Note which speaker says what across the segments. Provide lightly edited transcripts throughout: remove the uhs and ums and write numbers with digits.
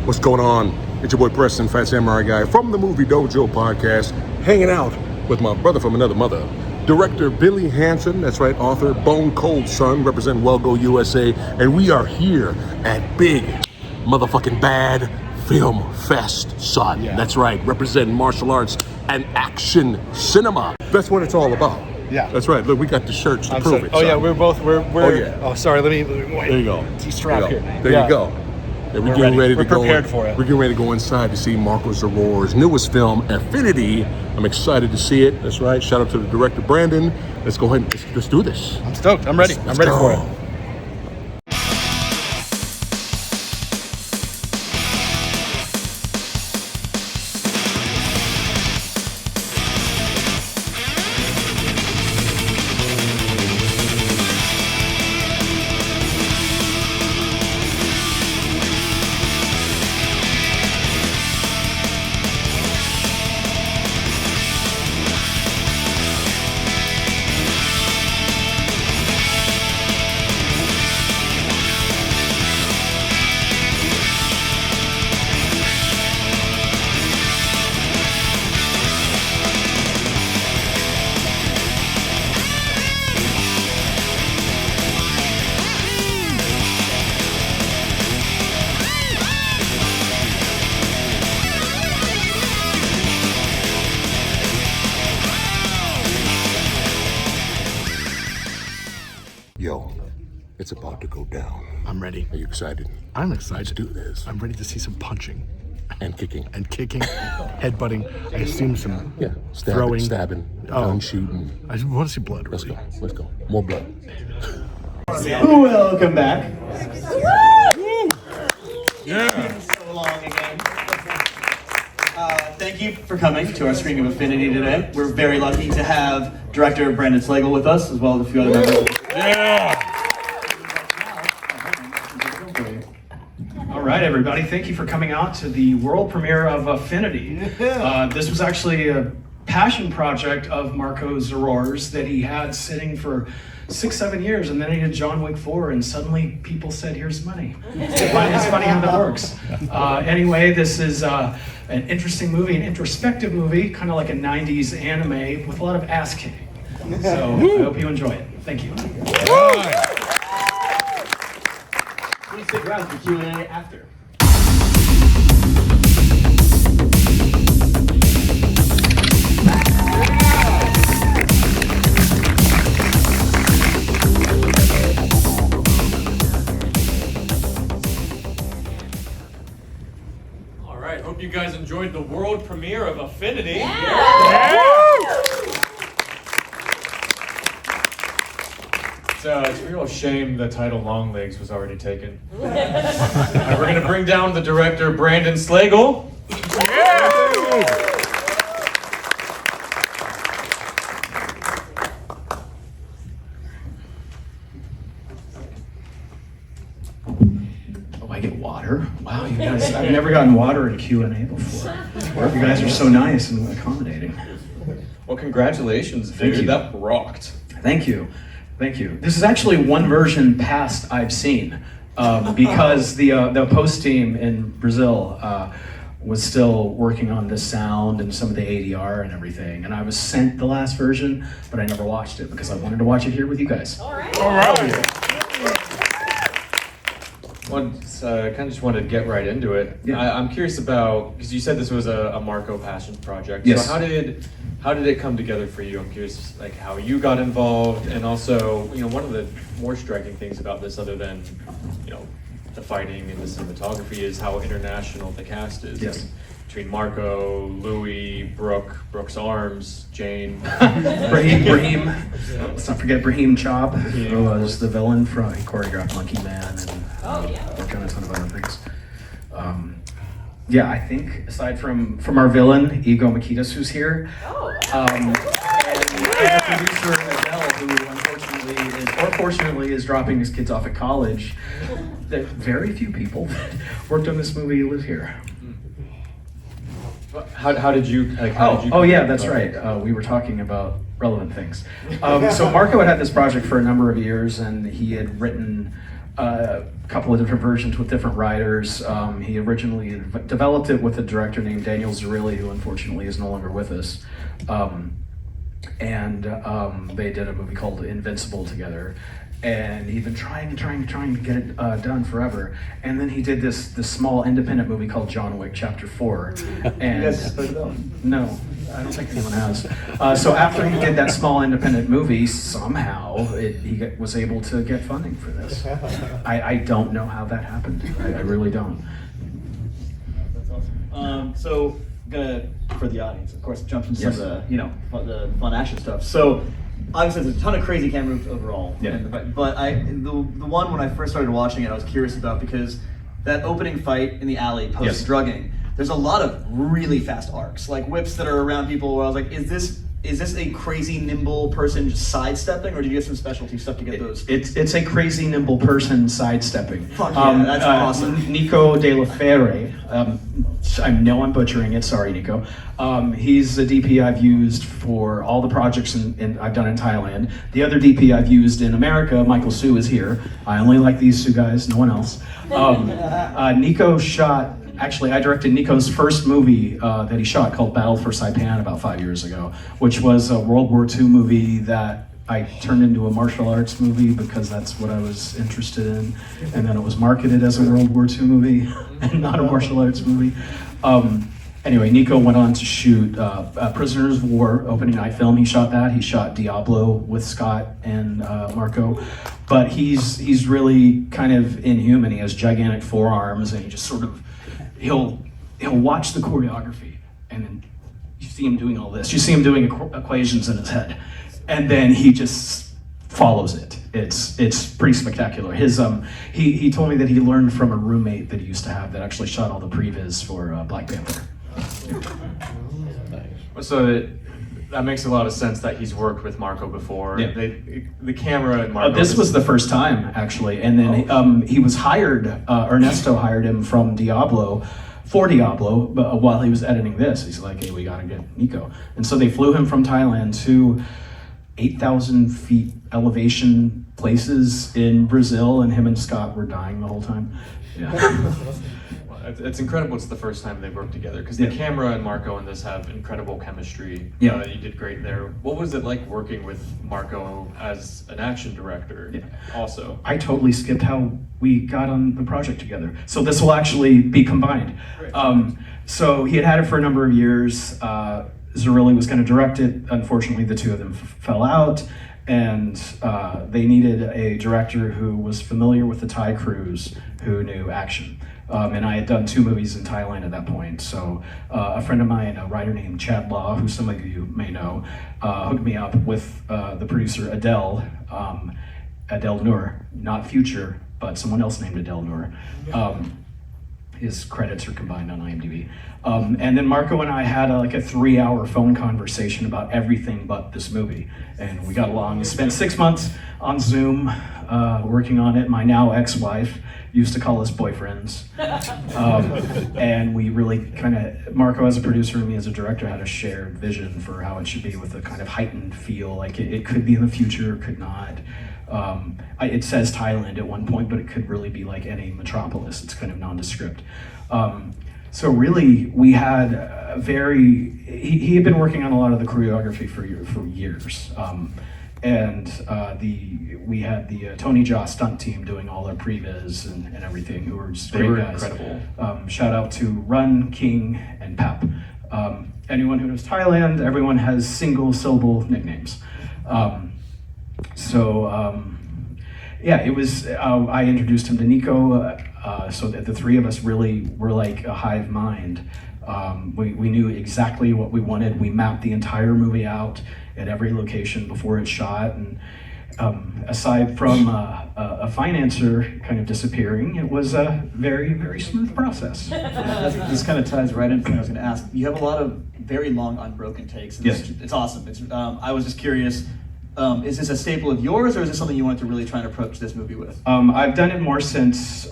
Speaker 1: What's going on? It's your boy Preston, Fat Samurai Guy from the Movie Dojo podcast, hanging out with my brother from another mother, director Billy Hanson, that's right, author, Bone Cold Son, represent Well Go USA, and we are here at Big Motherfucking Bad Film Fest, son. Yeah. That's right, representing martial arts and action cinema. That's what it's all about.
Speaker 2: Yeah.
Speaker 1: That's right. Look, we got the shirts to prove it.
Speaker 2: Oh,
Speaker 1: son.
Speaker 2: Yeah, we're
Speaker 1: Oh, yeah.
Speaker 2: Oh, sorry, let me wait.
Speaker 1: There you go.
Speaker 2: Strap here.
Speaker 1: There you go. Yeah, we're getting ready to go.
Speaker 2: We're prepared for it.
Speaker 1: We're getting ready to go inside to see Marco Zaror's newest film, Affinity. I'm excited to see it. That's right. Shout out to the director, Brandon. Let's go ahead and let's do this.
Speaker 2: I'm stoked. I'm ready. I'm ready for it.
Speaker 1: Yo, it's about to go down.
Speaker 2: I'm ready.
Speaker 1: Are you excited?
Speaker 2: I'm excited.
Speaker 1: Let's do this.
Speaker 2: I'm ready to see some punching.
Speaker 1: And kicking.
Speaker 2: And kicking, headbutting. I assume some throwing.
Speaker 1: Stabbing, tongue shooting.
Speaker 2: I want to see blood.
Speaker 1: Let's
Speaker 2: Really.
Speaker 1: go. Let's go. More blood.
Speaker 3: Welcome back.
Speaker 1: Yeah.
Speaker 3: So long again. Thank you for coming to our screening of Affinity today. We're very lucky to have director Brandon Slagle with us, as well as a few other members.
Speaker 1: Yeah.
Speaker 4: All right, everybody. Thank you for coming out to the world premiere of Affinity. This was actually a passion project of Marco Zaror's that he had sitting for 6-7 years, and then he did John Wick 4, and suddenly people said, "Here's money." It's funny how that works. Anyway, this is an interesting movie, an introspective movie, kind of like a 90s anime with a lot of ass kicking. So I hope you enjoy it. Thank you.
Speaker 3: Please stick around for Q&A after.
Speaker 5: All right, hope you guys enjoyed the world premiere of Affinity. It's a real shame the title Long Legs was already taken. We're going to bring down the director, Brandon Slagle.
Speaker 4: Oh, I get water? Wow, you guys, I've never gotten water in Q&A before. You guys are so nice and accommodating.
Speaker 5: Well, congratulations,
Speaker 4: Thank
Speaker 5: dude.
Speaker 4: you.
Speaker 5: That rocked.
Speaker 4: Thank you. Thank you. This is actually one version past I've seen because the post team in Brazil was still working on the sound and some of the ADR and everything. And I was sent the last version, but I never watched it because I wanted to watch it here with you guys.
Speaker 5: Well, I kind of just wanted to get right into it.
Speaker 4: Yeah.
Speaker 5: I'm curious about, because you said this was a Marco passion project.
Speaker 4: Yes.
Speaker 5: So how did it come together for you? I'm curious, like how you got involved, and also, one of the more striking things about this, other than, the fighting and the cinematography, is how international the cast is.
Speaker 4: Yes.
Speaker 5: Between Marco, Louis, Brooks Arms, Jane.
Speaker 4: Brahim. Let's not forget Brahim Chop, who was the villain from, he choreographed Monkey Man and worked on a ton of other things. I think aside from our villain, Ego Makitas, who's here, and the producer Adele, who fortunately is dropping his kids off at college, that very few people that worked on this movie live here.
Speaker 5: How did you?
Speaker 4: That's right. We were talking about relevant things. So Marco had this project for a number of years, and he had written couple of different versions with different writers. He originally developed it with a director named Daniel Zerilli, who unfortunately is no longer with us. They did a movie called Invincible together. And he'd been trying to get it done forever. And then he did this small independent movie called John Wick Chapter 4. And
Speaker 3: You guys heard that?
Speaker 4: no, I don't think anyone has. So after he did that small independent movie, somehow he was able to get funding for this. I don't know how that happened. I really don't.
Speaker 3: That's awesome. So, gonna, for the audience, of course, jump into some of the fun action stuff. So, obviously, there's a ton of crazy camera moves overall.
Speaker 4: Yeah.
Speaker 3: But the one when I first started watching it, I was curious about because that opening fight in the alley post drugging, there's a lot of really fast arcs, like whips that are around people. Where I was like, is this a crazy nimble person just sidestepping, or do you get some specialty stuff to get those?
Speaker 4: It's a crazy nimble person sidestepping.
Speaker 3: Fuck yeah, that's awesome.
Speaker 4: Nico De La Ferre, I know I'm butchering it, sorry Nico. He's a DP I've used for all the projects I've done in Thailand. The other DP I've used in America, Michael Su, is here. I only like these two guys, no one else. Nico shot, actually I directed Nico's first movie that he shot called Battle for Saipan about 5 years ago, which was a World War II movie that I turned into a martial arts movie because that's what I was interested in, and then it was marketed as a World War II movie and not a martial arts movie. Anyway, Nico went on to shoot Prisoners of War opening night film. He shot that. He shot Diablo with Scott and Marco, but he's really kind of inhuman. He has gigantic forearms, and he just sort of he'll watch the choreography, and then you see him doing all this. You see him doing equations in his head. And then he just follows it. It's pretty spectacular. He told me that he learned from a roommate that he used to have that actually shot all the previs for Black Panther.
Speaker 5: So that makes a lot of sense that he's worked with Marco before.
Speaker 4: Yeah.
Speaker 5: The camera and Marco.
Speaker 4: This was the first time actually, and then he was hired. Ernesto hired him from Diablo. For Diablo, but while he was editing this, he's like, "Hey, we gotta get Nico," and so they flew him from Thailand to 8,000 feet elevation places in Brazil, and him and Scott were dying the whole time. Yeah.
Speaker 5: Well, it's incredible. It's the first time they've worked together because the camera and Marco in this have incredible chemistry.
Speaker 4: Yeah.
Speaker 5: You did great there. What was it like working with Marco as an action director?
Speaker 4: Yeah.
Speaker 5: Also,
Speaker 4: I totally skipped how we got on the project together. So this will actually be combined. So he had it for a number of years. Zerilli was going to direct it. Unfortunately, the two of them fell out, and they needed a director who was familiar with the Thai crews, who knew action. And I had done 2 movies in Thailand at that point. So a friend of mine, a writer named Chad Law, who some of you may know, hooked me up with the producer Adele Noor, not Future, but someone else named Adele Noor. His credits are combined on IMDb. And then Marco and I had a 3-hour phone conversation about everything but this movie. And we got along. We spent 6 months on Zoom working on it. My now ex-wife used to call us boyfriends. And we really Marco as a producer and me as a director had a shared vision for how it should be with a kind of heightened feel. Like it could be in the future, it could not. It says Thailand at one point, but it could really be like any metropolis. It's kind of nondescript. So really, we had he had been working on a lot of the choreography for years. We had the Tony Jaa stunt team doing all our previs and everything, who were just great guys. Incredible. Shout out to Run, King, and Pep. Anyone who knows Thailand, everyone has single syllable nicknames. It was, I introduced him to Nico, so that the 3 of us really were like a hive mind. We knew exactly what we wanted. We mapped the entire movie out at every location before it's shot. And aside from a financer kind of disappearing, it was a very, very smooth process.
Speaker 3: This kind of ties right into what I was going to ask. You have a lot of very long unbroken takes. And
Speaker 4: Yes.
Speaker 3: It's awesome. I was just curious, is this a staple of yours, or is this something you wanted to really try and approach this movie with?
Speaker 4: I've done it more since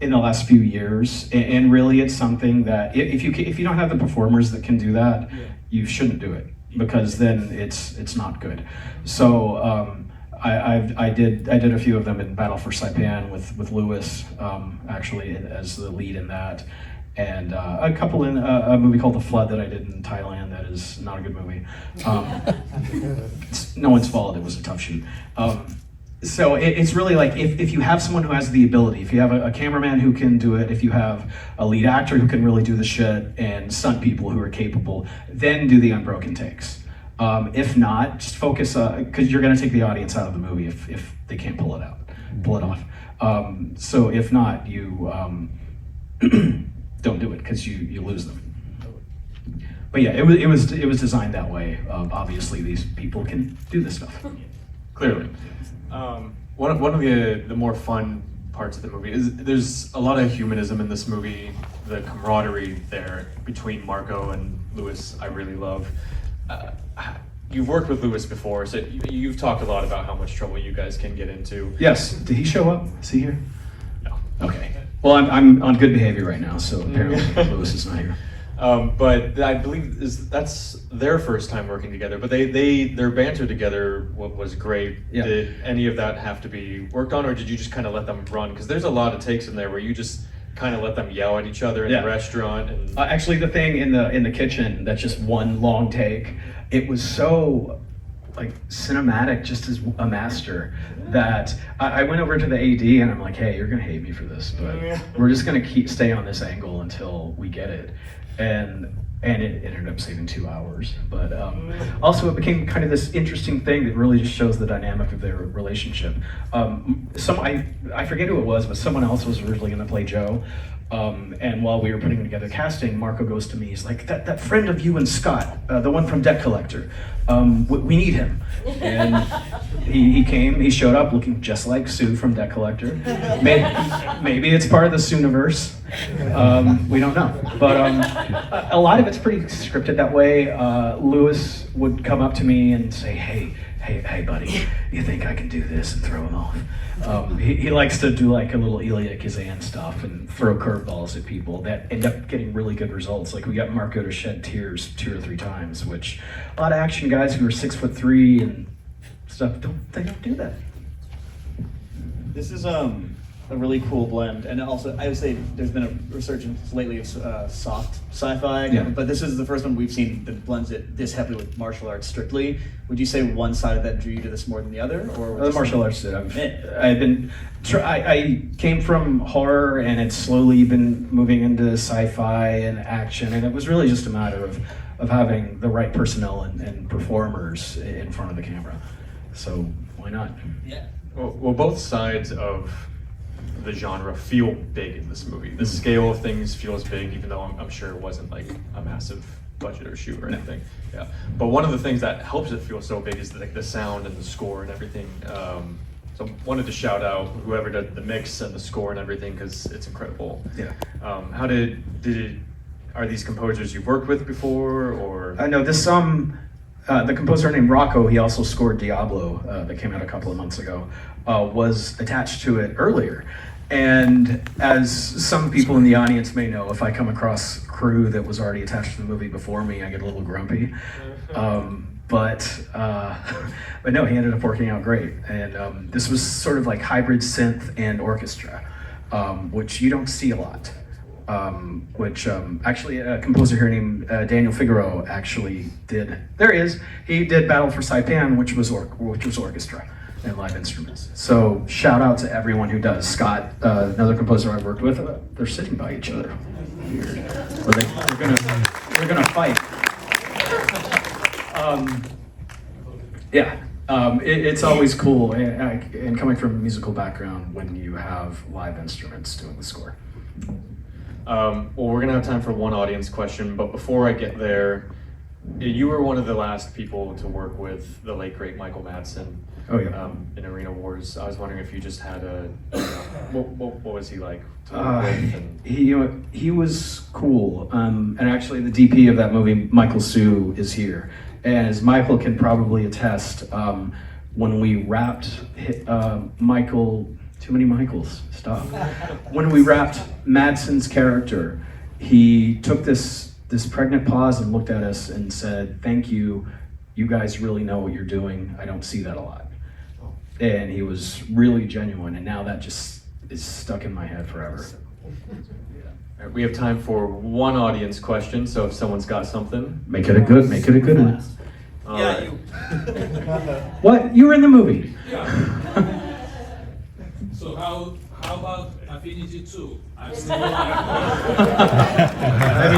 Speaker 4: in the last few years, and really it's something that if you don't have the performers that can do that, you shouldn't do it, because then it's not good. So I did a few of them in Battle for Saipan with Lewis, actually as the lead in that, and a couple in a movie called The Flood that I did in Thailand. That is not a good movie. It's no one's fault. It was a tough shoot. So it's really like if you have someone who has the ability, if you have a cameraman who can do it, if you have a lead actor who can really do the shit, and stunt people who are capable, then do the unbroken takes. If not, just focus, because you're going to take the audience out of the movie if they can't pull it off. So if not, you don't do it because you lose them. But yeah, it was designed that way. Obviously, these people can do this stuff.
Speaker 5: Clearly. One of the more fun parts of the movie is there's a lot of humanism in this movie. The camaraderie there between Marco and Lewis, I really love. You've worked with Lewis before, so you've talked a lot about how much trouble you guys can get into.
Speaker 4: Yes. Did he show up? Is he here?
Speaker 5: No.
Speaker 4: Okay. Well, I'm on good behavior right now, so apparently Lewis is not here.
Speaker 5: But I believe that's their first time working together. But their banter together was great.
Speaker 4: Yeah.
Speaker 5: Did any of that have to be worked on, or did you just kind of let them run? Because there's a lot of takes in there where you just kind of let them yell at each other in the restaurant. And
Speaker 4: actually, the thing in the kitchen, that's just one long take. It was so like cinematic, just as a master, that I went over to the AD and I'm like, hey, you're gonna hate me for this, but we're just gonna stay on this angle until we get it. And it ended up saving 2 hours. But also it became kind of this interesting thing that really just shows the dynamic of their relationship. I forget who it was, but someone else was originally gonna play Joe. And while we were putting together casting, Marco goes to me, he's like, that friend of you and Scott, the one from Debt Collector, we need him. And he showed up looking just like Sue from Debt Collector. Maybe it's part of the Sue-niverse. We don't know. But a lot of it's pretty scripted that way. Lewis would come up to me and say, hey buddy, you think I can do this, and throw him off. He likes to do like a little Elia Kazan stuff and throw curveballs at people that end up getting really good results. Like we got Marco to shed tears 2 or 3 times, which a lot of action guys who are 6'3" and stuff, they don't do that.
Speaker 3: This is a really cool blend, and also I would say there's been a resurgence lately of soft sci-fi, but this is the first one we've seen that blends it this heavily with martial arts strictly. Would you say one side of that drew you to this more than the other, or
Speaker 4: the martial arts did? I came from horror, and it's slowly been moving into sci-fi and action, and it was really just a matter of having the right personnel and performers in front of the camera. So why not?
Speaker 3: Yeah.
Speaker 5: Well, both sides of the genre feel big in this movie. The scale of things feels big, even though I'm sure it wasn't like a massive budget or shoot or anything. Yeah. But one of the things that helps it feel so big is the sound and the score and everything. So wanted to shout out whoever did the mix and the score and everything, because it's incredible.
Speaker 4: Yeah.
Speaker 5: How are these composers you've worked with before, or?
Speaker 4: I know this the composer named Rocco, he also scored Diablo, that came out a couple of months ago, was attached to it earlier. And as some people in the audience may know, if I come across crew that was already attached to the movie before me, I get a little grumpy. But no, he ended up working out great. And this was sort of like hybrid synth and orchestra, which you don't see a lot. Actually a composer here named Daniel Figueroa actually did. There he is. He did Battle for Saipan, which was orchestra and live instruments. So shout out to everyone who does. Scott, another composer I've worked with, they're sitting by each other. Weird. So they're gonna fight. It's always cool, and coming from a musical background, when you have live instruments doing the score.
Speaker 5: Well, we're gonna have time for one audience question, but before I get there, you were one of the last people to work with the late great Michael Madsen.
Speaker 4: Oh yeah.
Speaker 5: In Arena Wars. I was wondering if you just had what was he like to work with? And...
Speaker 4: He was cool, and actually the DP of that movie, Michael Sue, is here, and as Michael can probably attest, when we wrapped Michael. Too many Michaels, stop. When we wrapped Madsen's character, he took this pregnant pause and looked at us and said, "Thank you, you guys really know what you're doing. I don't see that a lot." and he was really genuine, and now that just is stuck in my head forever.
Speaker 5: All right, we have time for one audience question, so if someone's got something.
Speaker 4: Make it a good one.
Speaker 5: All
Speaker 3: Yeah,
Speaker 5: right.
Speaker 3: you.
Speaker 4: What? You were in the movie.
Speaker 6: So how about Affinity 2? I'm still
Speaker 4: I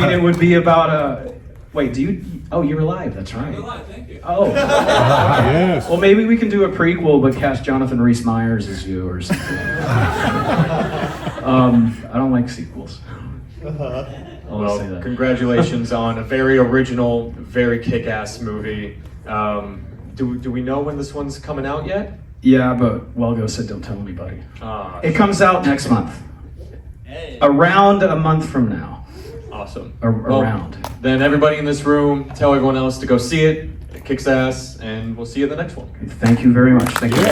Speaker 4: mean, it would be about wait, you were live, that's right.
Speaker 6: alive, thank you.
Speaker 4: Oh.
Speaker 2: Yes.
Speaker 4: Well, maybe we can do a prequel, but cast Jonathan Rhys Meyers as you or something. I don't like sequels. I'll say
Speaker 5: Well,
Speaker 4: that.
Speaker 5: congratulations on a very original, very kick-ass movie. Do we know when this one's coming out yet?
Speaker 4: Yeah, but Welgo said don't tell anybody.
Speaker 5: Ah,
Speaker 4: It comes out next month.
Speaker 3: Hey.
Speaker 4: Around a month from now.
Speaker 5: awesome.
Speaker 4: Well, around.
Speaker 5: Then everybody in this room, tell everyone else to go see it. It kicks ass, and we'll see you in the next one.
Speaker 4: Thank you very much. Thank you.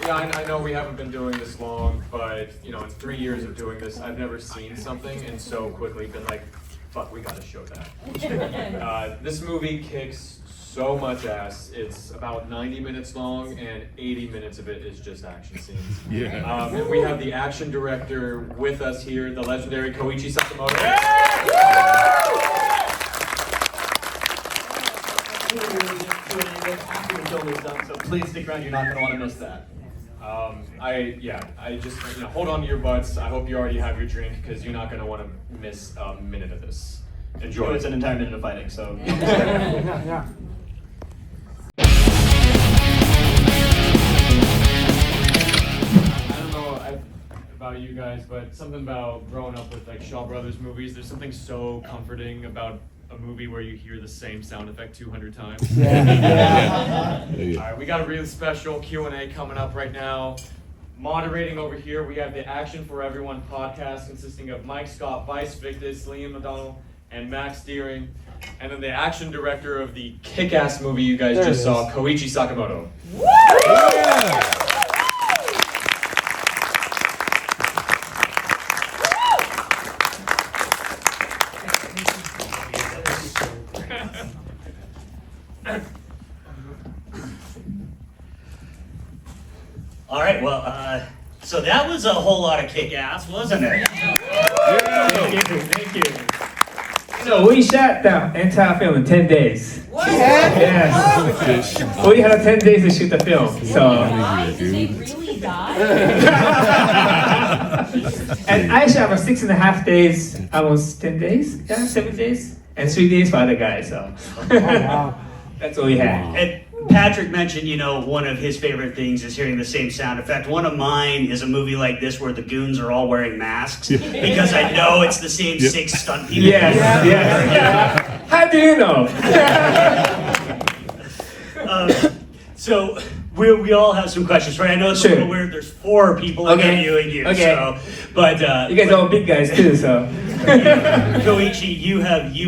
Speaker 5: Yeah, I know we haven't been doing this long, but in 3 years of doing this, I've never seen something and so quickly been like, fuck, we gotta show that. This movie kicks so much ass. It's about 90 minutes long, and 80 minutes of it is just action scenes.
Speaker 2: Yeah.
Speaker 5: And we have the action director with us here, the legendary Koichi Sakamoto.
Speaker 3: After the film is done, so please stick around. You're not going to want to miss that.
Speaker 5: I just hold on to your butts. I hope you already have your drink because you're not gonna want to miss a minute of this. Enjoy.
Speaker 3: It's an entire minute of fighting, so.
Speaker 5: I don't know about you guys, but something about growing up with like Shaw Brothers movies. There's something so comforting about a movie where you hear the same sound effect 200 times. All right, we got a really special Q&A coming up right now. Moderating over here, we have the Action for Everyone podcast consisting of Mike Scott, Vice Victus, Liam O'Donnell, and Max Deering. And then the action director of the kick-ass movie you guys just saw, Koichi Sakamoto.
Speaker 7: All right, well, so that was a whole lot of kick-ass, wasn't it? Thank you.
Speaker 8: So we shot the entire film in 10 days. What? Yes. We had 10 days to shoot the film. So.
Speaker 9: Did they really die?
Speaker 8: And I shot about 6.5 days, almost 10 days, 7 days, and 3 days for other guys. So. That's all we had.
Speaker 7: And Patrick mentioned, one of his favorite things is hearing the same sound effect. One of mine is a movie like this where the goons are all wearing masks because I know it's the same 6 stunt people.
Speaker 8: Yes. How do you know?
Speaker 7: So we all have some questions, right? I know it's a little weird. There's 4 people
Speaker 8: Okay.
Speaker 7: interviewing you.
Speaker 8: Okay.
Speaker 7: So, but
Speaker 8: You guys are all big guys too, so.
Speaker 7: Koichi, you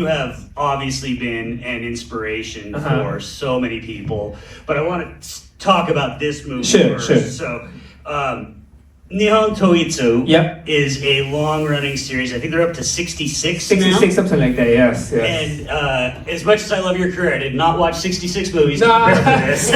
Speaker 7: have obviously been an inspiration for so many people, but I want to talk about this movie first.
Speaker 8: Sure.
Speaker 7: So, Nihon Toitsu
Speaker 8: Yep.
Speaker 7: is a long-running series. I think they're up to 66
Speaker 8: 66,
Speaker 7: now.
Speaker 8: something like that, yes.
Speaker 7: And as much as I love your career, I did not watch 66 movies to
Speaker 8: No.
Speaker 7: prepare for this.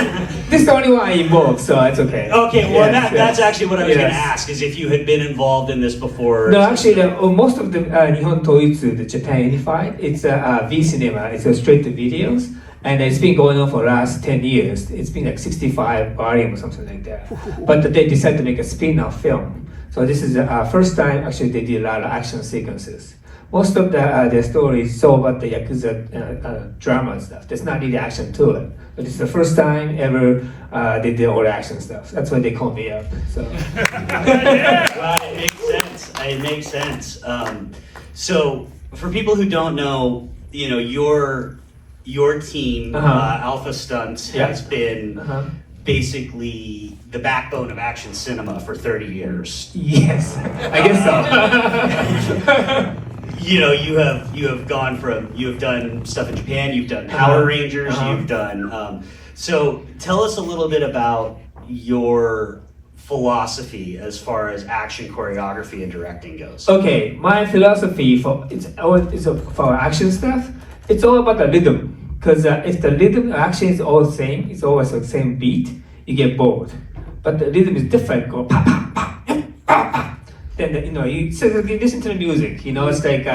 Speaker 8: This is the only one I involved, so it's okay.
Speaker 7: Okay, well,
Speaker 8: Yes,
Speaker 7: that's actually what I was going to
Speaker 8: Yes.
Speaker 7: ask, is if you had been involved in this before.
Speaker 8: No, actually, most of the Nihon Toitsu, the Japan Unified, it's V cinema. It's a straight to videos, and it's been going on for the last 10 years. It's been like 65 volumes or something like that. But they decided to make a spin-off film. So this is the first time actually they did a lot of action sequences. Most of their stories is all about the Yakuza drama and stuff. There's not really action to it. But it's the first time ever they did all the action stuff. That's why they called me up. So.
Speaker 7: Well, it makes sense. It makes sense. So, for people who don't know, your team, Alpha Stunts, has been basically the backbone of action cinema for 30 years.
Speaker 8: Yes, I guess so.
Speaker 7: You have gone from, you have done stuff in Japan, you've done Power Rangers, you've done. So, tell us a little bit about your philosophy as far as action choreography and directing goes?
Speaker 8: Okay, my philosophy for for action stuff, it's all about the rhythm. Because if the rhythm action is all the same, it's always the same beat, you get bored. But the rhythm is different. Go pa pa pa pa pa. Then you listen to the music. It's like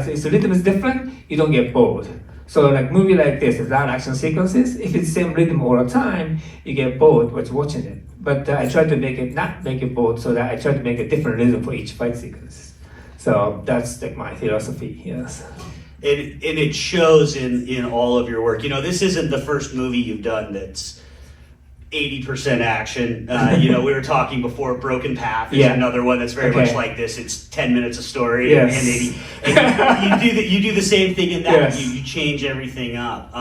Speaker 8: if the rhythm is different, you don't get bored. So like movie like this, a lot of action sequences. If it's the same rhythm all the time, you get bored while watching it. But I try to not make it bored, so that I try to make a different rhythm for each fight sequence. So that's like my philosophy. Yes.
Speaker 7: And it shows in all of your work. This isn't the first movie you've done that's 80% action. We were talking before, Broken Path is another one that's very much like this. It's 10 minutes of story and 80. And you do the same thing in that.
Speaker 8: Yes.
Speaker 7: You change everything up.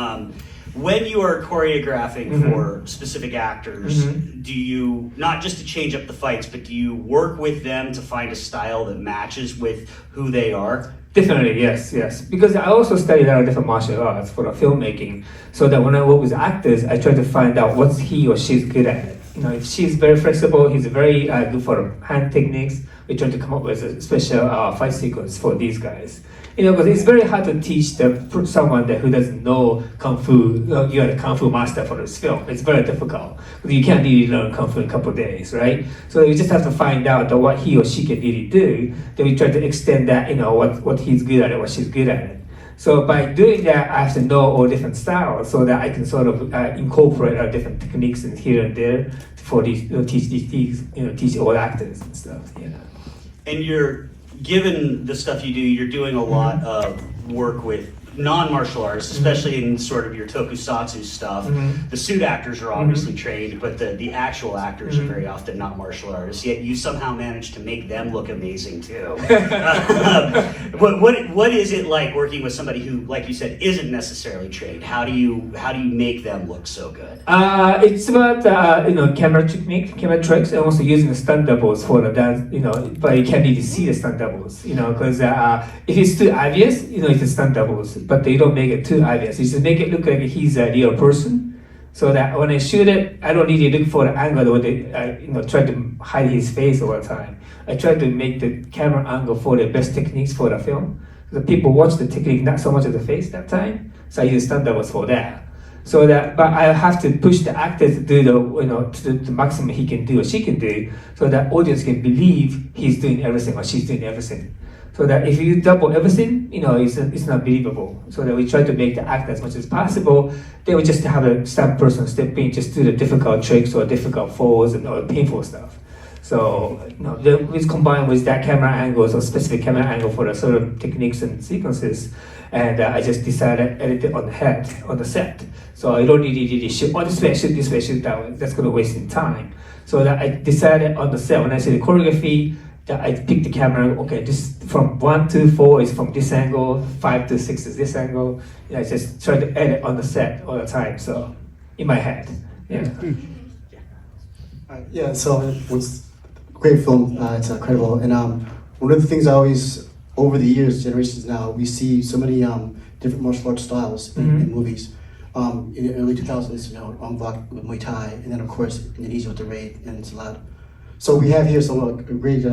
Speaker 7: When you are choreographing for specific actors, do you, not just to change up the fights, but do you work with them to find a style that matches with who they are?
Speaker 8: Definitely, yes. Because I also studied a lot of different martial arts for the filmmaking, so that when I work with actors, I try to find out what he or she's good at. If she's very flexible, he's very good for hand techniques. We try to come up with a special fight sequence for these guys. Because it's very hard to teach someone who doesn't know Kung Fu. You're a Kung Fu master for this film. It's very difficult. You can't really learn Kung Fu in a couple of days, right? So you just have to find out what he or she can really do. Then we try to extend that, what he's good at it, what she's good at it. So by doing that, I have to know all different styles so that I can sort of incorporate different techniques in here and there for these teach all actors and stuff.
Speaker 7: And given the stuff you do, you're doing a lot of work with non-martial artists, especially in sort of your tokusatsu stuff. The suit actors are obviously trained, but the actual actors are very often not martial artists, yet you somehow manage to make them look amazing too. What is it like working with somebody who, like you said, isn't necessarily trained? How do you make them look so good?
Speaker 8: It's about camera technique, camera tricks, and also using the stunt doubles for the dance. But you can't really see the stunt doubles. Because if it's too obvious, it's a stunt doubles. But they don't make it too obvious. You just make it look like he's a real person, so that when I shoot it, I don't need to look for the angle where they, try to hide his face all the time. I try to make the camera angle for the best techniques for the film. The people watch the technique, not so much of the face that time. So I use stunt doubles for that. So that, but I have to push the actor to do to the maximum he can do or she can do, so that audience can believe he's doing everything or she's doing everything. So that if you double everything, it's not believable. So that we try to make the act as much as possible. Then we just have a stunt person step in, just do the difficult tricks or difficult falls or painful stuff. So then we combine with that camera angles or specific camera angle for the certain techniques and sequences. And I just decided to edit it on the set. So I don't really shoot this way, shoot that way. That's going to waste time. So that I decided on the set, when I say the choreography, that I pick the camera, okay, this from 1 to 4 is from this angle, 5 to 6 is this angle. I just try to edit on the set all the time, so in my head.
Speaker 10: So it was a great film, it's incredible. And one of the things I always, over the years, generations now, we see so many different martial arts styles in movies. In the early 2000s, Ong Bak with Muay Thai, and then of course Indonesia with the Raid and Silat. So we have here some great,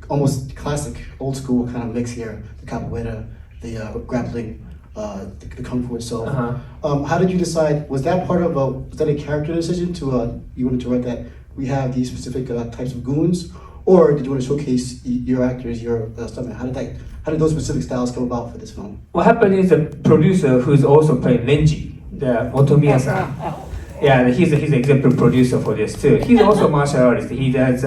Speaker 10: almost classic, old school kind of mix here. The capoeira, the grappling, the kung fu itself. How did you decide? Was that part of was that a character decision to you wanted to write that we have these specific types of goons, or did you want to showcase your actors, your stuntmen? How did those specific styles come about for this film?
Speaker 8: What happened is the producer who's also playing Renji, the Motomiya-san. Yeah, he's an executive producer for this too. He's also a martial artist. He does,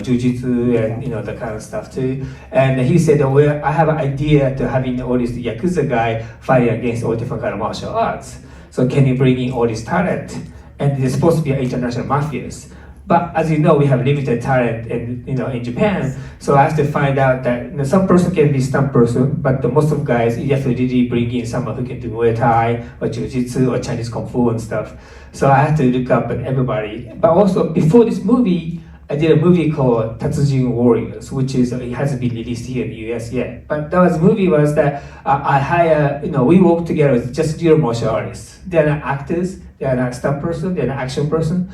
Speaker 8: jujitsu and that kind of stuff too. And he said, "Well, I have an idea to having all these yakuza guy fighting against all different kind of martial arts. So can you bring in all this talent? And they're supposed to be international mafias." But as you know, we have limited talent in Japan, so I have to find out that some person can be stunt person, but the most of guys, you have to really bring in someone who can do Muay Thai or Jiu-Jitsu or Chinese Kung Fu and stuff. So I have to look up at everybody. But also, before this movie, I did a movie called Tatsujin Warriors, which it hasn't been released here in the US yet. But that movie was that I hire, we work together with just real martial artists. They're not actors, they're not stunt person, they're not action person.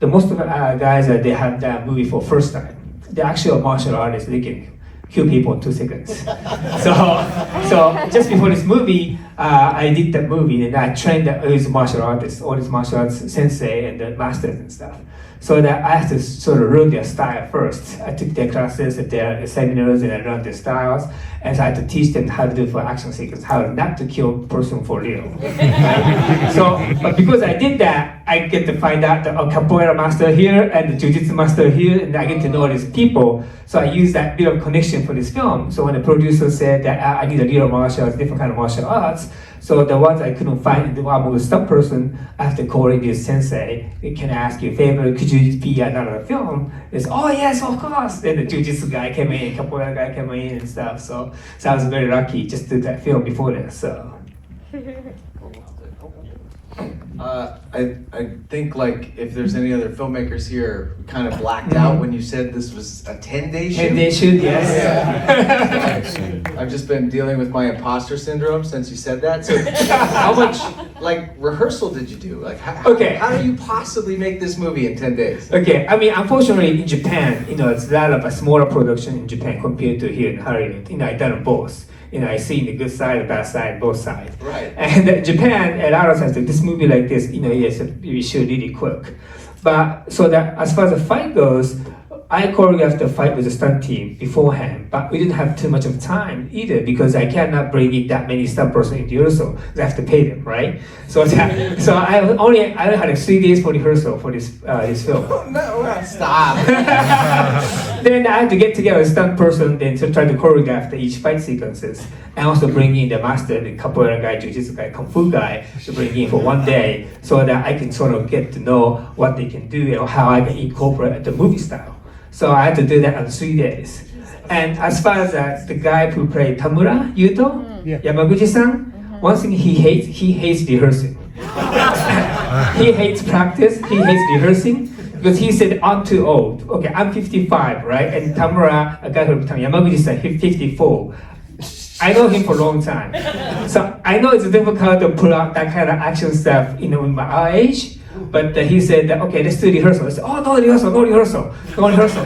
Speaker 8: the most of the guys they have that movie for first time. They're actually martial artists. They can kill people in 2 seconds. so just before this movie, I did that movie and I trained all these martial artists, all these martial arts sensei and the masters and stuff. So that I have to sort of learn their style first. I took their classes at their seminars and I learned their styles. And so I had to teach them how to do for action sequence, how not to kill a person for real. Right? But because I did that, I get to find out the capoeira master here and the jiu-jitsu master here, and I get to know these people. So I use that bit of connection for this film. So when the producer said that I need a little martial arts, different kind of martial arts, so the ones I couldn't find, I'm a stunt person, I have to call in this sensei. Can I ask you a favor? Could you be another film? It's, oh yes, of course. Then the jiu-jitsu guy came in, capoeira guy came in and stuff. So I was very lucky just to do that film before that. So.
Speaker 11: I think like if there's any other filmmakers here, kind of blacked out when you said this was a 10-day shoot.
Speaker 8: 10-day shoot, yes.
Speaker 11: I've just been dealing with my imposter syndrome since you said that. So how much like rehearsal did you do? Like how do you possibly make this movie in 10 days?
Speaker 8: Okay, I mean unfortunately in Japan, it's a lot of a smaller production in Japan compared to here in Hollywood. I've done both. I see the good side, the bad side, both sides.
Speaker 11: Right.
Speaker 8: And Japan, a lot of times, this movie like this, yes, we shoot really quick. But so that as far as the fight goes, I choreographed the fight with the stunt team beforehand, but we didn't have too much of time either because I cannot bring in that many stunt person into rehearsal. I have to pay them, right? So I only had like 3 days for rehearsal for this film.
Speaker 11: No, stop.
Speaker 8: Then I had to get together a stunt person, then to try to choreograph each fight sequences, and also bring in the master, the capoeira guy, jiu-jitsu guy, kung fu guy, to bring in for 1 day, so that I can sort of get to know what they can do and how I can incorporate the movie style. So I had to do that in 3 days. And as far as the guy who played Tamura Yuto, Yamaguchi-san, one thing he hates rehearsing. He hates practice, he hates rehearsing, because he said, I'm too old. Okay, I'm 55, right? And Tamura, a guy who became Yamaguchi-san, he's 54. I know him for a long time. So I know it's difficult to pull out that kind of action stuff, in my age. But he said, okay, let's do rehearsal. I said, oh, no rehearsal.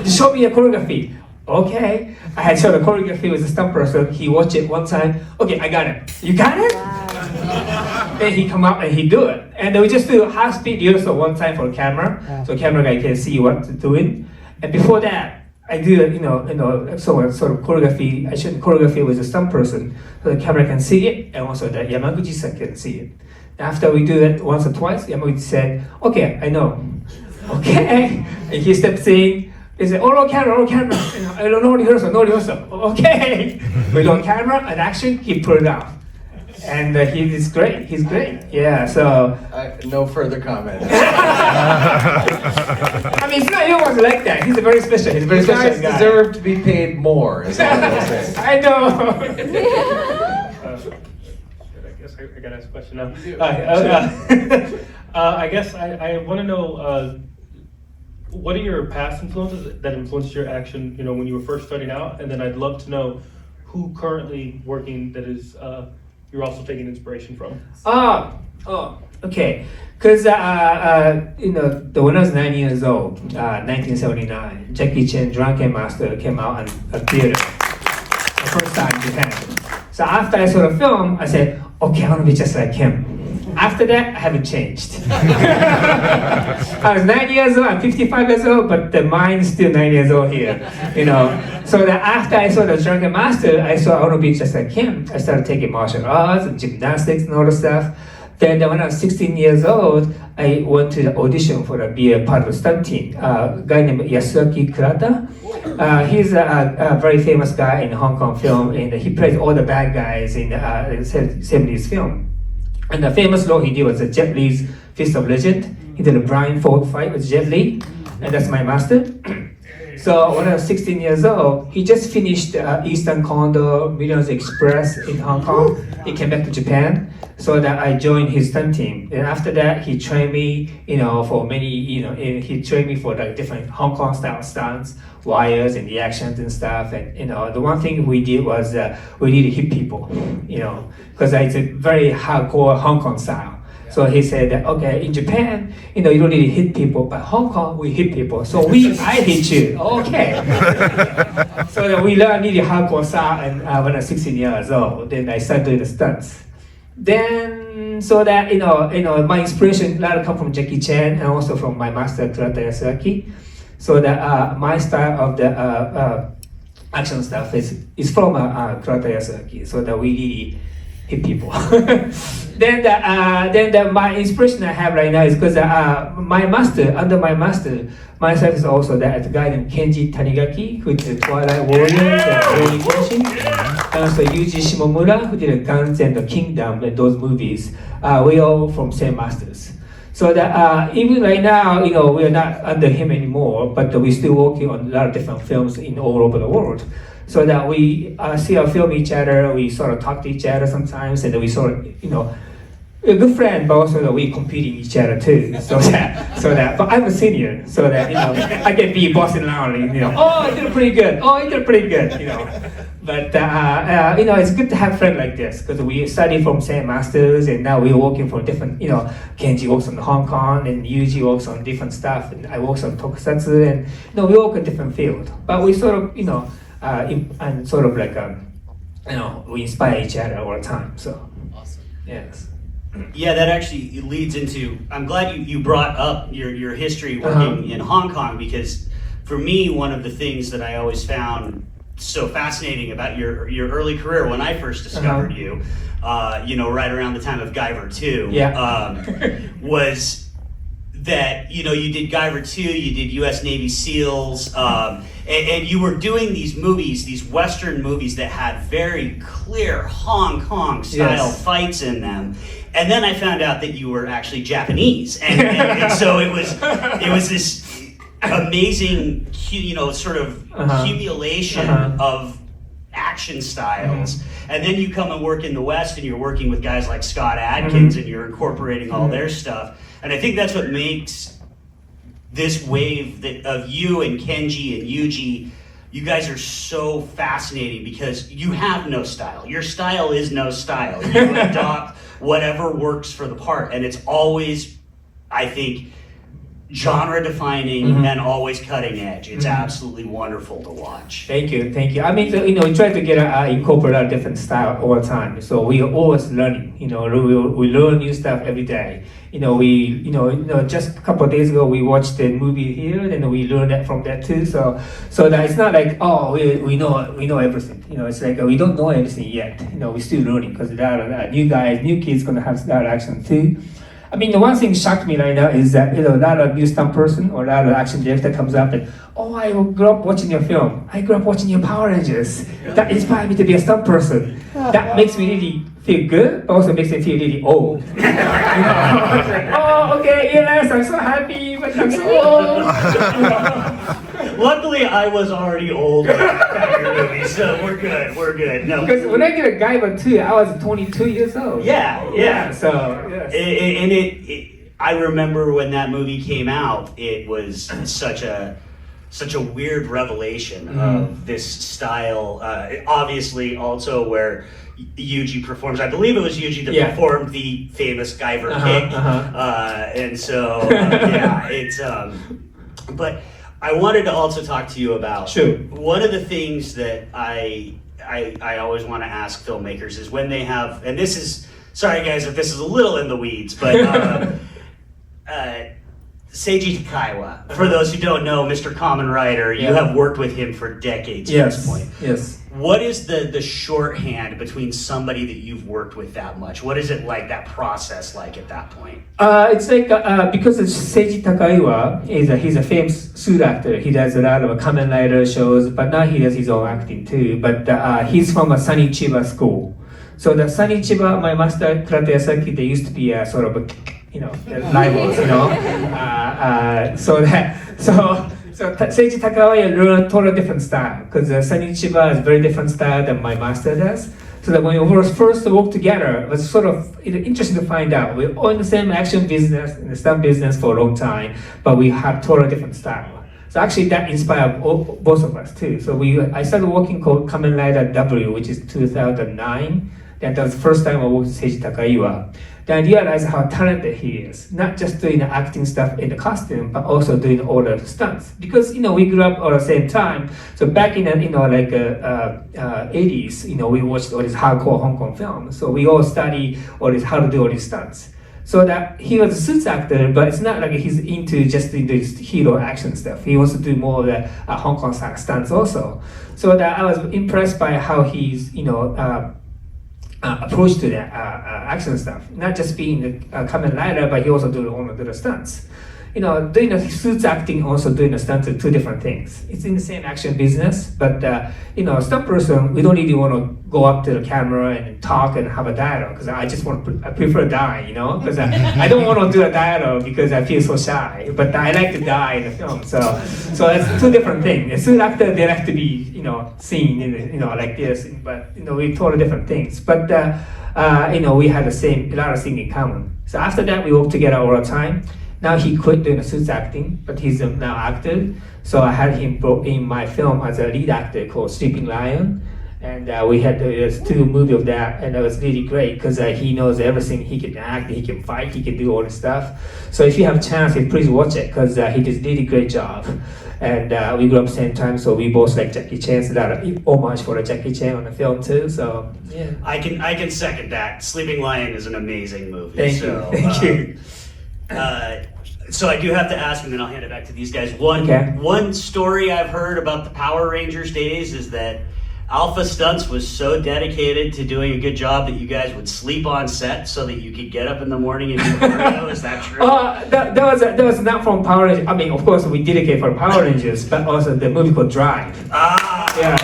Speaker 8: Just show me a choreography. Okay. I had shown the choreography with the stunt person. He watched it one time. Okay, I got it. You got it? Wow. Then he come out and he do it. And then we just do high-speed rehearsal one time for the camera. So camera guy can see what to doing. And before that, I do, sort of choreography. I shoot choreography with the stunt person so the camera can see it and also the Yamaguchi-san can see it. After we do it once or twice, Yamaguchi said, okay, I know. Okay. And he steps in, he said, oh, no camera. No rehearsal. Okay. We on camera and action, he pulled it off. And he's great. Yeah, so.
Speaker 11: No further comment.
Speaker 8: I mean, it's not everyone's like that. He's a very special guy.
Speaker 11: You guys deserve to be paid more, is all I'm saying.
Speaker 8: I know.
Speaker 12: I gotta ask a question now. I guess I want to know what are your past influences that influenced your action, when you were first starting out, and then I'd love to know who currently working that is you're also taking inspiration from.
Speaker 8: Okay. Because when I was 9 years old, 1979, Jackie Chan Drunken Master came out on theater the first time in Japan. So after I saw the film, I said, okay, I want to be just like him. After that, I haven't changed. I was 9 years old, I'm 55 years old, but the mind is still 9 years old here, So that after I saw the Drunken Master, I saw I want to be just like him. I started taking martial arts and gymnastics and all the stuff. Then when I was 16 years old, I went to the audition for to be a part of the stunt team. A guy named Yasuaki Kurata. He's a very famous guy in Hong Kong film, and he plays all the bad guys in the 70s film. And the famous role he did was Jet Li's Fist of Legend. He did a blindfold fight with Jet Li, and that's my master. So when I was 16 years old, he just finished Eastern Condor, Millions Express in Hong Kong. He came back to Japan, so that I joined his stunt team. And after that, he trained me, for many, he trained me for like different Hong Kong style stunts, wires and the actions and stuff. And the one thing we did was we need to hit people, because it's a very hardcore Hong Kong style. So he said that, okay, in Japan, you don't really hit people, but Hong Kong, we hit people. So I hit you. Okay. So that we learned really hardcore style and when I was 16 years old. Then I started doing the stunts. Then, so that, my inspiration a lot come from Jackie Chan and also from my master, Kurata Yasuaki. So that my style of the action stuff is from Kurata Yasuaki. So that we really hit people. then my inspiration I have right now is because under my master, myself is also that guy named Kenji Tanigaki, who did Twilight Warriors and Rurouni Kenshin. And also Yuji Shimomura, who did Guns and the Kingdom and those movies. We all from same masters. So that even right now, we are not under him anymore, but we're still working on a lot of different films in all over the world. So that we see or film each other, we sort of talk to each other sometimes, and we sort of, we're a good friend, but also that we competing each other too. So that, but I'm a senior, so that I can be bossing around, oh, you did pretty good, oh, you did pretty good, But it's good to have friends like this because we study from same masters, and now we're working for different. Kenji works on Hong Kong, and Yuji works on different stuff, and I work on tokusatsu, and we work in different field. But we sort of, and sort of like we inspire each other all the time. So
Speaker 7: awesome.
Speaker 8: Yes.
Speaker 7: Yeah, that actually leads into. I'm glad you brought up your history working in Hong Kong, because for me, one of the things that I always found so fascinating about your early career when I first discovered you, right around the time of Guyver 2, was that you did Guyver 2, you did U.S. Navy SEALs, and you were doing these movies, these Western movies that had very clear Hong Kong style fights in them. And then I found out that you were actually Japanese, and so it was this amazing, sort of accumulation of action styles. And then you come and work in the West, and you're working with guys like Scott Adkins, and you're incorporating all their stuff. And I think that's what makes this wave of you and Kenji and Yuji, you guys are so fascinating because you have no style. Your style is no style. You adopt whatever works for the part, and it's always, I think, genre defining and always cutting edge. It's absolutely wonderful to watch.
Speaker 8: Thank you. I mean, we try to get incorporate a different style all the time. So we are always learning. We learn new stuff every day. Just a couple of days ago we watched the movie here, and we learned that from that too. So that it's not like we know everything. It's like we don't know everything yet. We're still learning because there are new kids gonna have that action too. I mean, the one thing shocked me right now is that, a lot of new stunt person or a lot of action director comes up and, I grew up watching your film. I grew up watching your Power Rangers. That inspired me to be a stunt person. That makes me really feel good, but also makes me feel really old. It's like, okay, yes, I'm so happy, but I'm so old.
Speaker 7: Luckily, I was already old at your movie, so we're good. No,
Speaker 8: because when I did a Guyver 2, I was 22 years old.
Speaker 7: Yeah.
Speaker 8: So, yes.
Speaker 7: And I remember when that movie came out, it was such a weird revelation of this style. Obviously, also where Yuji performs. I believe it was Yuji that performed the famous Guyver kick, and so it's. But I wanted to also talk to you about one of the things that I always want to ask filmmakers is when they have, and this is, sorry guys if this is a little in the weeds, but Seiji Takaiwa, for those who don't know, Mr. Kamen Rider, you have worked with him for decades at this point.
Speaker 8: Yes.
Speaker 7: What is the shorthand between somebody that you've worked with that much? What is it like, that process like at that point?
Speaker 8: It's like, because Seiji Takaiwa, he's a famous suit actor. He does a lot of Kamen Rider shows, but now he does his own acting too. But he's from a Sunny Chiba school. So the Sunny Chiba, my master, Kurata Yasuaki, they used to be sort of rivals, So Seiji Takaiwa learned totally different style because Sunny Chiba is very different style than my master does. So that when we first worked together, it was sort of interesting to find out. We're all in the same action business, in the stunt business for a long time, but we have totally different style. So actually that inspired both of us too. So I started working called Kamen Rider W, which is 2009. And that was the first time I worked with Seiji Takaiwa. Then I realized how talented he is, not just doing the acting stuff in the costume, but also doing all the stunts. Because we grew up at the same time. So back in the 80s, we watched all these hardcore Hong Kong films. So we all study all this how to do all these stunts. So that he was a suits actor, but it's not like he's into just doing this hero action stuff. He wants to do more of the Hong Kong stunts also. So that I was impressed by how he's approach to the action stuff. Not just being the Kamen Rider, but he also do all of the stunts. Doing the suits acting, also doing the stunts are two different things. It's in the same action business, but stunt person, we don't really want to go up to the camera and talk and have a dialogue, because I prefer die, because I don't want to do a dialogue because I feel so shy, but I like to die in the film, so it's two different things. A suit actor, they like to be, seen in, like this, but, we totally different things, but, we had a lot of things in common. So after that, we worked together all the time. Now he quit doing the suits acting, but he's now actor. So I had him brought in my film as a lead actor called Sleeping Lion. And we had two movies of that, and it was really great because he knows everything. He can act, he can fight, he can do all this stuff. So if you have a chance, please watch it because he did a really great job. And we grew up at the same time, so we both like Jackie Chan. So that homage for Jackie Chan on the film too. So yeah,
Speaker 7: I can second that. Sleeping Lion is an amazing movie.
Speaker 8: Thank you.
Speaker 7: So I do have to ask, and then I'll hand it back to these guys. One story I've heard about the Power Rangers days is that Alpha Stunts was so dedicated to doing a good job that you guys would sleep on set so that you could get up in the morning and do choreo. Is that true?
Speaker 8: That was not from Power Rangers. I mean, of course, we dedicate for Power Rangers, but also the movie called Drive. Yeah.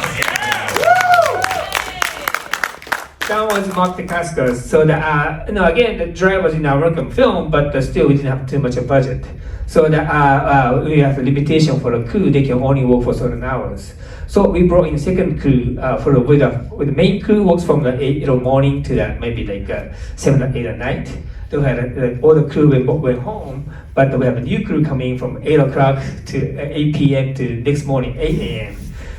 Speaker 8: That was Mark Dacascos. So again, the Drive was in our American film, but still we didn't have too much a budget. So we have a limitation for the crew; they can only work for certain hours. So we brought in second crew with the main crew works from the 8 morning to maybe like 7 or 8 at night. They had all the crew went home, but we have a new crew coming from 8 o'clock to 8 p.m. to next morning 8 a.m.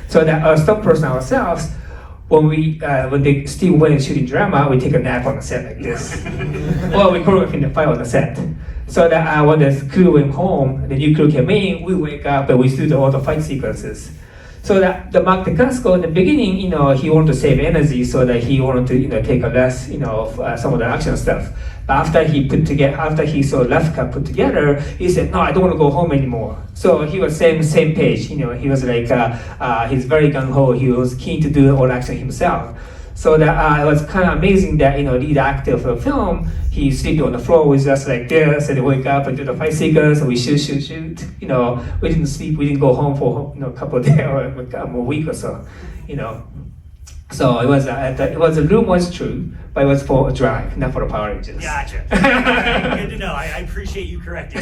Speaker 8: So that our stunt person ourselves. When they still went shooting drama, we take a nap on the set like this. Well, we choreograph the fight on the set. So that when the crew went home, the new crew came in, we wake up and we do all the fight sequences. So that the Mark Dacascos in the beginning, he wanted to save energy, so that he wanted to, take a less, of some of the action stuff. But after he saw Left Cut put together, he said, "No, I don't want to go home anymore." So he was same page. He was like, he's very gung ho. He was keen to do all action himself. So that it was kind of amazing that lead actor for the film, he sleep on the floor with us like this, and they wake up and do the fight sequence, and we shoot. We didn't sleep. We didn't go home for a couple of days or a week or so. So it was the rumor was true, but it was for a Drive, not for the Power Rangers.
Speaker 7: Gotcha. Good to know. I appreciate you correcting.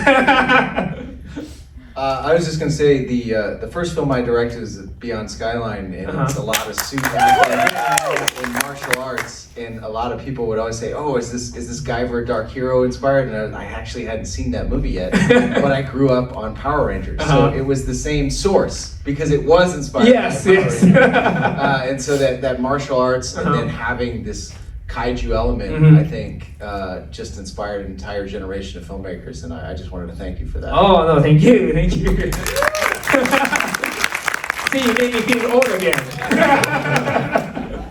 Speaker 11: I was just gonna say the first film I directed was Beyond Skyline, and it's a lot of suit acting and martial arts, and a lot of people would always say, "Oh, is this Guyver Dark Hero inspired?" And I actually hadn't seen that movie yet, but I grew up on Power Rangers, so it was the same source because it was inspired.
Speaker 8: Yes,
Speaker 11: by Power
Speaker 8: yes.
Speaker 11: Rangers. And so that martial arts and then having this kaiju element, I think, just inspired an entire generation of filmmakers, and I just wanted to thank you for that.
Speaker 8: Oh no, thank you. See, you made me feel old again.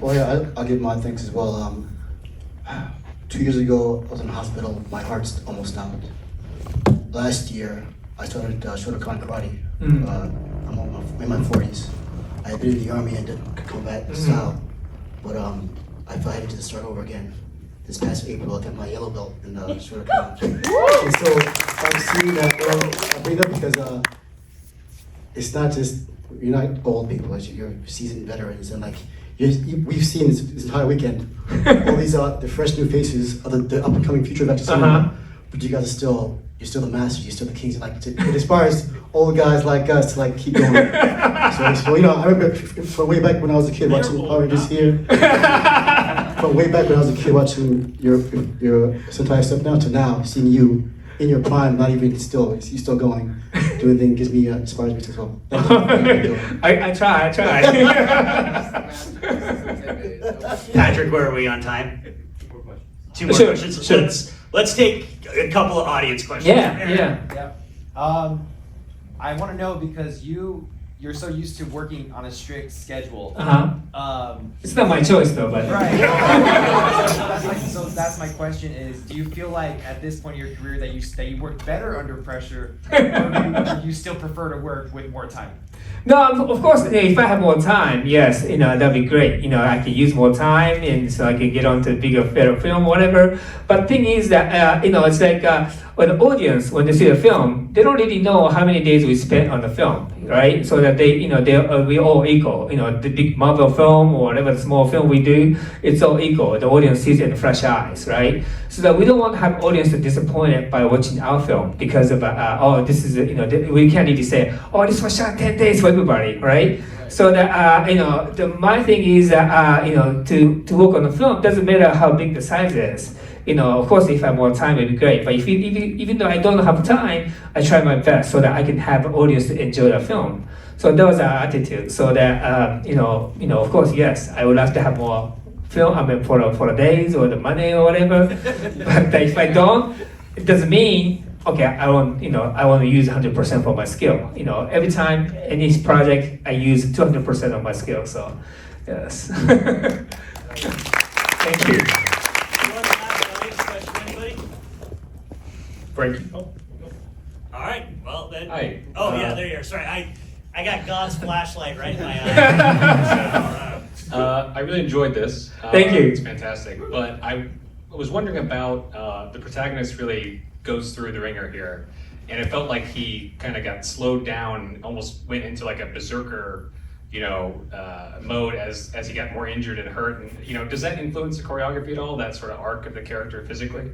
Speaker 10: Well, yeah, I'll give my thanks as well. 2 years ago, I was in the hospital. My heart's almost stopped. Last year, I started Shotokan karate. I'm in my 40s. I had been in the army and did combat style, but I felt I had to start over again. This past April, I got my yellow belt in Shotokan. And so I'm seeing that. I bring it up because it's not just you're not old people, you're seasoned veterans, and like we've seen this entire weekend all these the fresh new faces of the up and coming future veterans. But you guys are you're still the masters, you're still the kings. Like it inspires old guys like us to like keep going. So I remember from way back when I was a kid watching Power Rangers here. From way back when I was a kid watching your Sentai stuff now to now, seeing you in your prime, not even still, you're still going, doing things gives me inspires me as well.
Speaker 8: I try.
Speaker 7: Patrick, where are we on time? Two more
Speaker 8: Sure,
Speaker 7: questions.
Speaker 8: sure.
Speaker 7: Let's take a couple of audience questions.
Speaker 8: Yeah.
Speaker 13: Yep. I want to know because you're so used to working on a strict schedule.
Speaker 8: It's not my choice though, but
Speaker 13: Right. So that's my question is, do you feel like at this point in your career that you work better under pressure, or do you still prefer to work with more time?
Speaker 8: No, of course, if I have more time, yes, that'd be great. I can use more time, and so I can get on to bigger, better film, whatever. But thing is that, it's like when the audience, when they see the film, they don't really know how many days we spent on the film, right? So that we all equal. The big Marvel film or whatever small film we do, it's all equal. The audience sees it in fresh eyes, right? So that we don't want to have audience disappointed by watching our film because of this is we can't really say this was shot 10 days for everybody, right? So that my thing is that to work on the film doesn't matter how big the size is. Of course, if I have more time, it'd be great. But even though I don't have time, I try my best so that I can have an audience to enjoy the film. So that was our attitude. So that of course, yes, I would love to have more film. I mean, for the days or the money or whatever. But if I don't, it doesn't mean okay. I want to use 100% for my skill. Every time any project, I use 200% of my skill. So, yes. Thank you.
Speaker 7: Frank. All right. Well then.
Speaker 5: Hi.
Speaker 7: Oh yeah, there you are. Sorry, I got God's flashlight right in my eye.
Speaker 5: I really enjoyed this.
Speaker 8: Thank you.
Speaker 5: It's fantastic. But I was wondering about the protagonist really goes through the ringer here, and it felt like he kind of got slowed down, almost went into like a berserker, mode as he got more injured and hurt. And does that influence the choreography at all? That sort of arc of the character physically?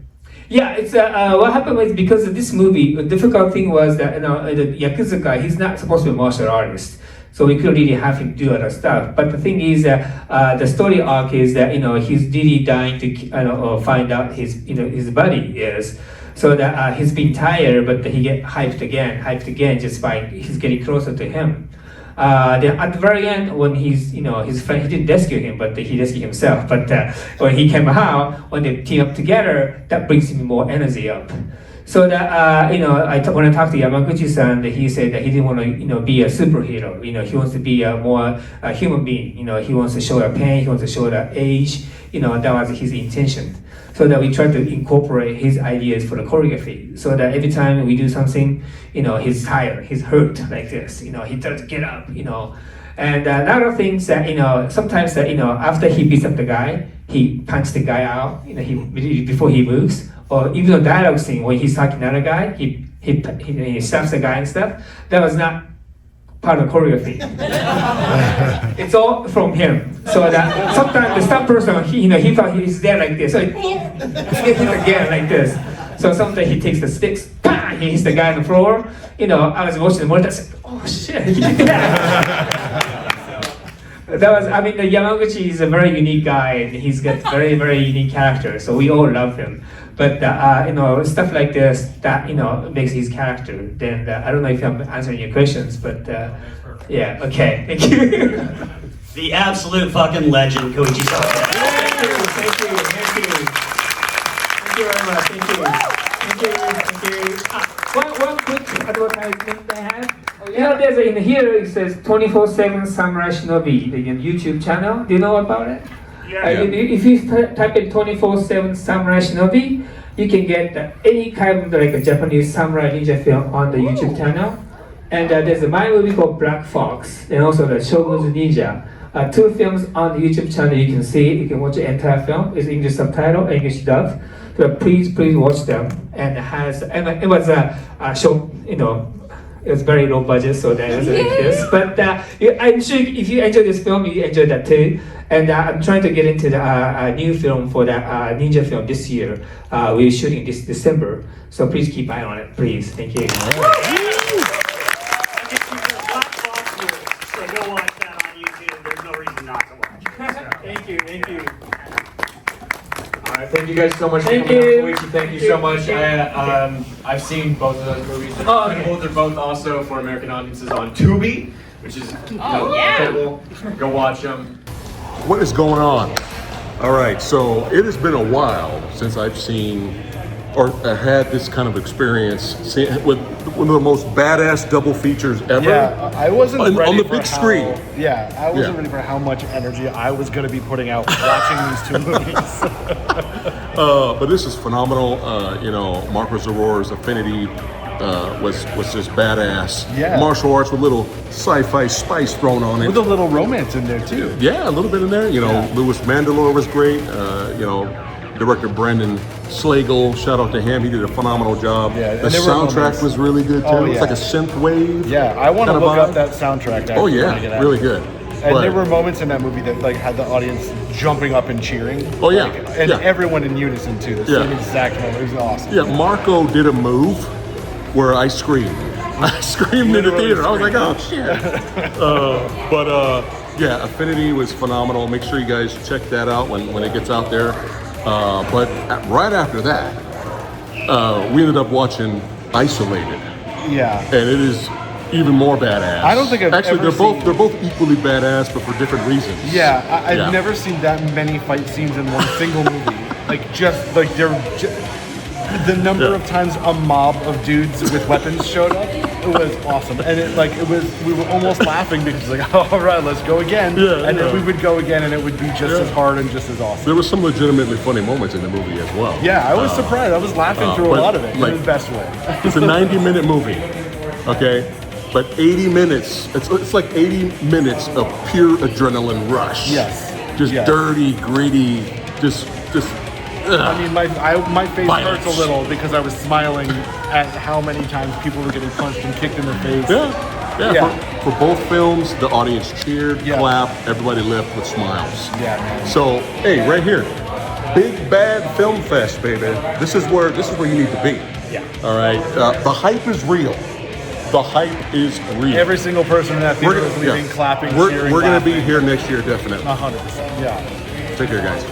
Speaker 8: Yeah, it's what happened was because of this movie. The difficult thing was that the Yakuza guy, he's not supposed to be a martial artist, so we couldn't really have him do other stuff. But the thing is that the story arc is that he's really dying to find out his body is. So that he's been tired, but he get hyped again, just by he's getting closer to him. Then at the very end, when his friend, he didn't rescue him, but he rescued himself. But when he came out, when they team up together, that brings him more energy up. So that when I talked to Yamaguchi-san, he said that he didn't want to be a superhero. He wants to be a more human being. He wants to show the pain, he wants to show the age. That was his intention. So that we try to incorporate his ideas for the choreography. So that every time we do something, he's tired, he's hurt like this. He tries to get up. And a lot of things that sometimes that after he beats up the guy, he punches the guy out. Before he moves, or even the dialogue scene when he's talking to another guy, he stabs the guy and stuff. That was not part of choreography. It's all from him. So that sometimes the stunt person, he thought he's there like this, so he gets hit again like this. So sometimes he takes the sticks, bang, he hits the guy on the floor. I was watching the monitor, I said, oh shit, he did that. That was, the Yamaguchi is a very unique guy, and he's got very, very unique character, so we all love him. But stuff like this that makes his character. Then I don't know if I'm answering your questions, but yeah, okay, thank you.
Speaker 7: The absolute fucking legend, Koichi Sato.
Speaker 8: Thank you very much. Thank you. One quick advertisement I have. There's in here it says 24/7 Samurai Shinobi, the YouTube channel. Do you know about it? If you type in 24/7 Samurai Shinobi, you can get any kind of like a Japanese samurai ninja film on the YouTube channel. And there's my movie called Black Fox, and also the Shogun's Ninja. Two films on the YouTube channel you can see. You can watch the entire film. It's English subtitle, English dub. So please watch them. And it was a show, it was very low budget, so that was like this. But I'm sure if you enjoy this film, you enjoy that too. And I'm trying to get into the new film for the ninja film this year. We're shooting this December, so please keep an eye on it, please. Thank you.
Speaker 7: So go watch that on YouTube. There's no reason not to watch.
Speaker 8: Thank you.
Speaker 5: All right, thank you guys so much for coming out, Koichi. Thank you so much. I've seen both of those movies. They're both also for American audiences on Tubi, which is incredible. Go watch them.
Speaker 1: What is going on? All right, so it has been a while since I've seen or had this kind of experience with one of the most badass double features ever.
Speaker 2: Yeah, I wasn't
Speaker 1: on,
Speaker 2: ready
Speaker 1: on the
Speaker 2: for
Speaker 1: big
Speaker 2: how,
Speaker 1: screen.
Speaker 2: Yeah, I wasn't
Speaker 1: Yeah.
Speaker 2: ready for how much energy I was going to be putting out watching these two movies.
Speaker 1: But this is phenomenal. Marco Zaror's Affinity was just badass.
Speaker 2: Yeah.
Speaker 1: Martial arts with little sci-fi spice thrown on it.
Speaker 2: With a little romance in there too.
Speaker 1: Yeah, a little bit in there. Louis Mandylor was great. Director Brendan Slagle, shout out to him. He did a phenomenal job.
Speaker 2: Yeah,
Speaker 1: the soundtrack was really good too.
Speaker 2: Oh,
Speaker 1: It's
Speaker 2: yeah.
Speaker 1: like a synth wave.
Speaker 2: Yeah, I want to
Speaker 1: kind of
Speaker 2: look
Speaker 1: vibe.
Speaker 2: up that soundtrack.
Speaker 1: Oh yeah, really good.
Speaker 2: And
Speaker 1: But-
Speaker 2: there were moments in that movie that like had the audience jumping up and cheering.
Speaker 1: Oh, yeah.
Speaker 2: and
Speaker 1: Yeah.
Speaker 2: everyone in unison too. The
Speaker 1: Yeah.
Speaker 2: same exact moment. It was awesome.
Speaker 1: Yeah, Marco did a move where I screamed. I screamed in the theater. I was like, oh shit. Yeah, Affinity was phenomenal. Make sure you guys check that out when it gets out there. But right after that, we ended up watching Isolated,
Speaker 2: Yeah.
Speaker 1: and it is even more badass.
Speaker 2: I don't think I've
Speaker 1: actually
Speaker 2: ever
Speaker 1: they're both equally badass, but for different reasons.
Speaker 2: Yeah, I've
Speaker 1: Yeah.
Speaker 2: never seen that many fight scenes in one single movie. The number of times a mob of dudes with weapons showed up, it was awesome. And we were almost laughing because like, all right, let's go again.
Speaker 1: Yeah,
Speaker 2: and
Speaker 1: yeah.
Speaker 2: then we would go again and it would be just as hard and just as awesome.
Speaker 1: There was some legitimately funny moments in the movie as well.
Speaker 2: Yeah, I was surprised. I was laughing through a
Speaker 1: but,
Speaker 2: lot of it
Speaker 1: like,
Speaker 2: in the best way.
Speaker 1: It's a 90-minute movie, okay? But 80 minutes, it's like 80 minutes of pure adrenaline rush.
Speaker 2: Yes.
Speaker 1: Just
Speaker 2: Yes.
Speaker 1: dirty, gritty, just
Speaker 2: I mean, my face
Speaker 1: Violence.
Speaker 2: hurts a little because I was smiling at how many times people were getting punched and kicked in the face.
Speaker 1: Yeah. For both films, the audience cheered,
Speaker 2: Yeah.
Speaker 1: clapped, everybody left with smiles.
Speaker 2: Yeah, man.
Speaker 1: So, hey, right here, Big Bad Film Fest, baby. This is where you need to be.
Speaker 2: Yeah.
Speaker 1: All right. The hype is real. The hype is real.
Speaker 2: Every single person in that theater was leaving, clapping, cheering,
Speaker 1: We're going to be
Speaker 2: laughing.
Speaker 1: here next year, definitely.
Speaker 2: 100%. Yeah.
Speaker 1: Take care, guys.